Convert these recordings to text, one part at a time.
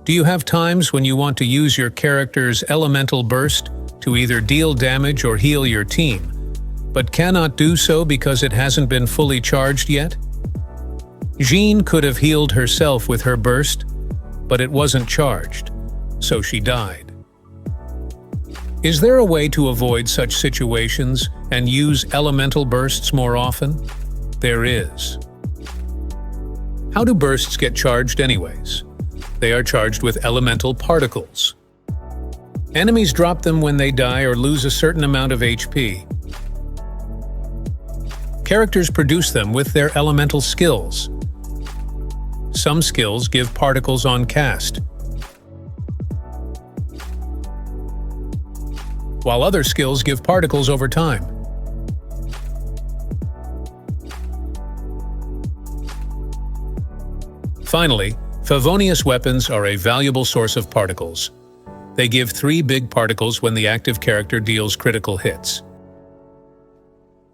Do you have times when you want to use your character's elemental burst to either deal damage or heal your team, but cannot do so because it hasn't been fully charged yet? Jean could have healed herself with her burst, but it wasn't charged, so she died. Is there a way to avoid such situations and use elemental bursts more often? There is. How do bursts get charged anyways? They are charged with elemental particles. Enemies drop them when they die or lose a certain amount of HP. Characters produce them with their elemental skills. Some skills give particles on cast, while other skills give particles over time. Finally, Favonius weapons are a valuable source of particles. They give 3 big particles when the active character deals critical hits.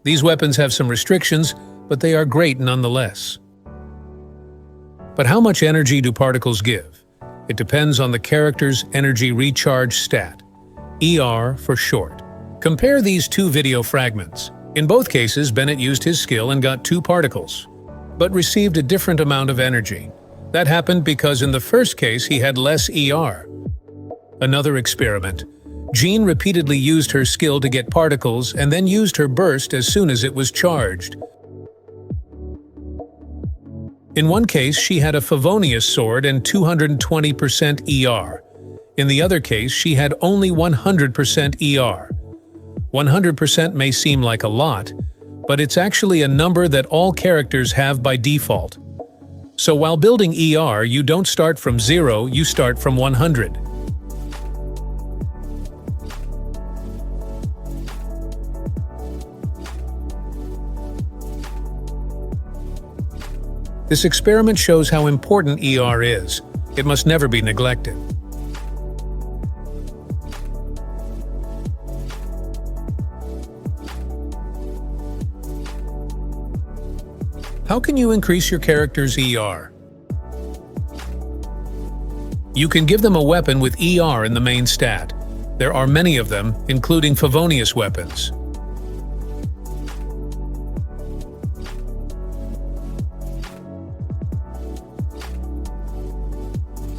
These weapons have some restrictions, but they are great nonetheless. But how much energy do particles give? It depends on the character's energy recharge stat, ER for short. Compare these 2 video fragments. In both cases, Bennett used his skill and got 2 particles, but received a different amount of energy. That happened because in the first case he had less ER. Another experiment. Jean repeatedly used her skill to get particles and then used her burst as soon as it was charged. In one case, she had a Favonius sword and 220% ER. In the other case, she had only 100% ER. 100% may seem like a lot, but it's actually a number that all characters have by default. So while building ER, you don't start from 0, you start from 100. This experiment shows how important ER is. It must never be neglected. How can you increase your character's ER? You can give them a weapon with ER in the main stat. There are many of them, including Favonius weapons.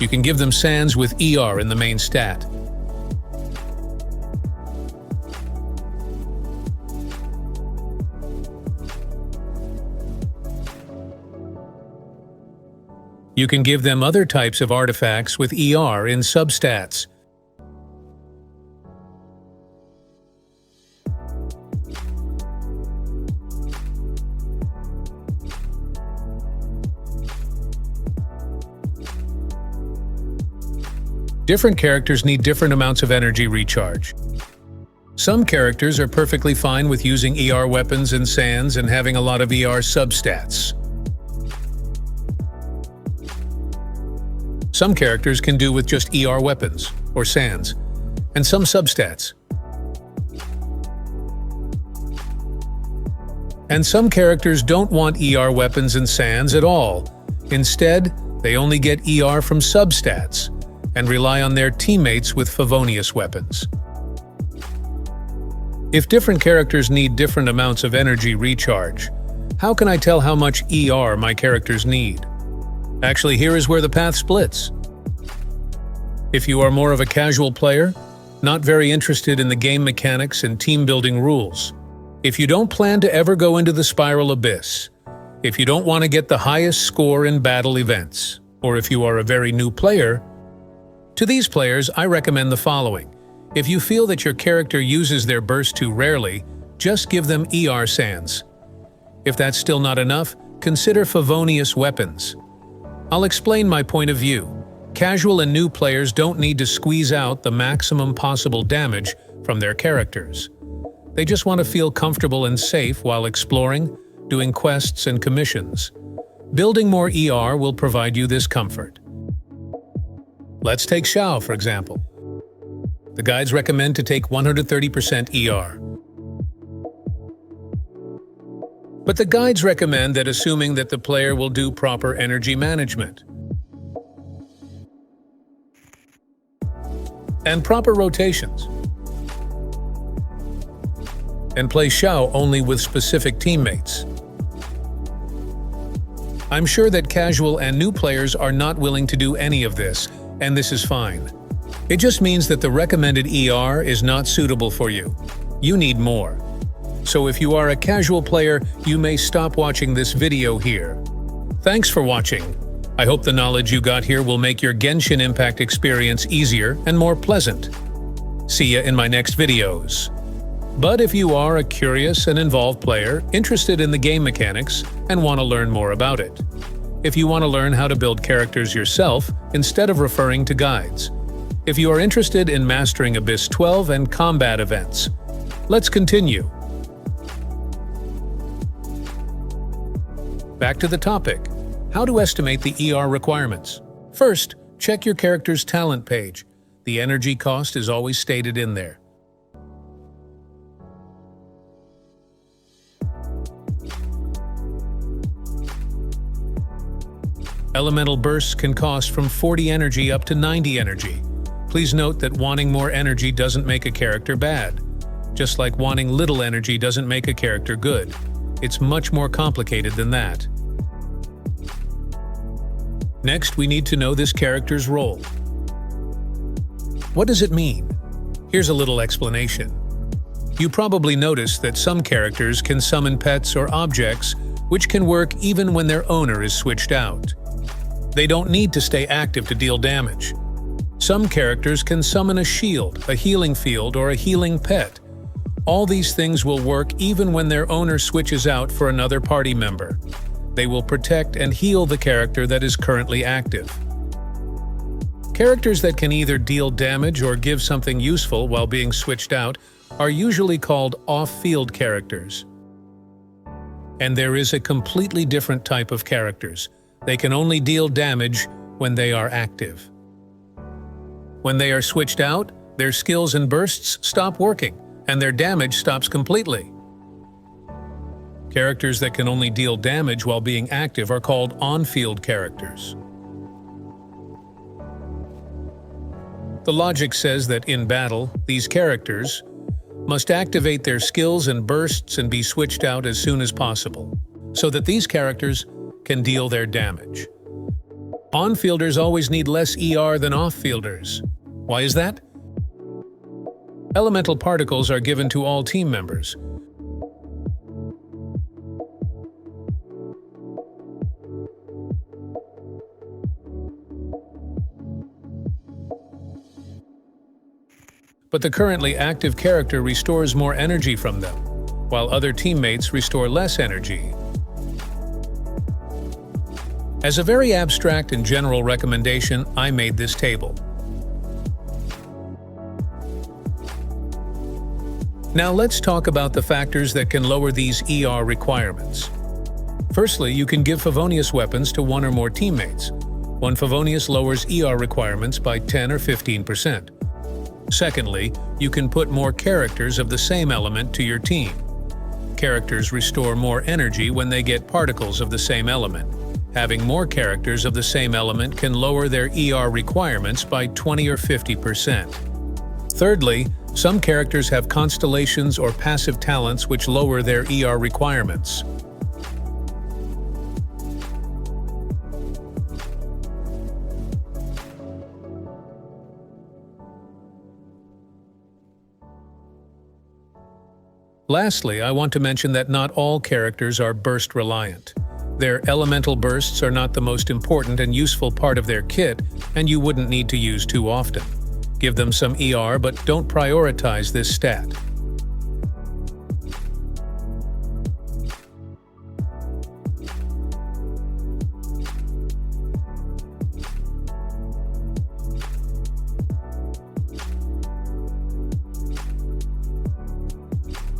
You can give them sands with ER in the main stat. You can give them other types of artifacts with ER in substats. Different characters need different amounts of energy recharge. Some characters are perfectly fine with using ER weapons and sands and having a lot of ER substats. Some characters can do with just ER weapons, or sands, and some substats. And some characters don't want ER weapons and sands at all. Instead, they only get ER from substats, and rely on their teammates with Favonius weapons. If different characters need different amounts of energy recharge, how can I tell how much ER my characters need? Actually, here is where the path splits. If you are more of a casual player, not very interested in the game mechanics and team-building rules, if you don't plan to ever go into the spiral abyss, if you don't want to get the highest score in battle events, or if you are a very new player, to these players I recommend the following. If you feel that your character uses their burst too rarely, just give them ER sands. If that's still not enough, consider Favonius weapons. I'll explain my point of view. Casual and new players don't need to squeeze out the maximum possible damage from their characters. They just want to feel comfortable and safe while exploring, doing quests and commissions. Building more ER will provide you this comfort. Let's take Xiao, for example. The guides recommend to take 130% ER. But the guides recommend that assuming that the player will do proper energy management. and proper rotations. And play Xiao only with specific teammates. I'm sure that casual and new players are not willing to do any of this, and this is fine. It just means that the recommended ER is not suitable for you. You need more. So if you are a casual player, you may stop watching this video here. Thanks for watching. I hope the knowledge you got here will make your Genshin Impact experience easier and more pleasant. See ya in my next videos. But if you are a curious and involved player, interested in the game mechanics, and want to learn more about it. If you want to learn how to build characters yourself, instead of referring to guides. If you are interested in mastering Abyss 12 and combat events. Let's continue. Back to the topic. How to estimate the ER requirements. First, check your character's talent page. The energy cost is always stated in there. Elemental bursts can cost from 40 energy up to 90 energy. Please note that wanting more energy doesn't make a character bad. Just like wanting little energy doesn't make a character good. It's much more complicated than that. Next, we need to know this character's role. What does it mean? Here's a little explanation. You probably noticed that some characters can summon pets or objects, which can work even when their owner is switched out. They don't need to stay active to deal damage. Some characters can summon a shield, a healing field, or a healing pet. All these things will work even when their owner switches out for another party member. They will protect and heal the character that is currently active. Characters that can either deal damage or give something useful while being switched out are usually called off-field characters. And there is a completely different type of characters. They can only deal damage when they are active. When they are switched out, their skills and bursts stop working, and their damage stops completely. Characters that can only deal damage while being active are called on-field characters. The logic says that in battle, these characters must activate their skills and bursts and be switched out as soon as possible, so that these characters can deal their damage. On-fielders always need less ER than off-fielders. Why is that? Elemental particles are given to all team members. But the currently active character restores more energy from them, while other teammates restore less energy. As a very abstract and general recommendation, I made this table. Now let's talk about the factors that can lower these ER requirements. Firstly, you can give Favonius weapons to one or more teammates. One Favonius lowers ER requirements by 10 or 15%. Secondly, you can put more characters of the same element to your team. Characters restore more energy when they get particles of the same element. Having more characters of the same element can lower their ER requirements by 20 or 50%. Thirdly, some characters have constellations or passive talents which lower their ER requirements. Lastly, I want to mention that not all characters are burst reliant. Their elemental bursts are not the most important and useful part of their kit, and you wouldn't need to use too often. Give them some ER, but don't prioritize this stat.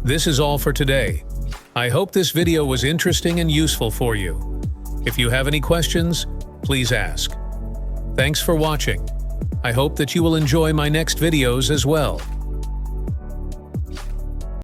This is all for today. I hope this video was interesting and useful for you. If you have any questions, please ask. Thanks for watching. I hope that you will enjoy my next videos as well.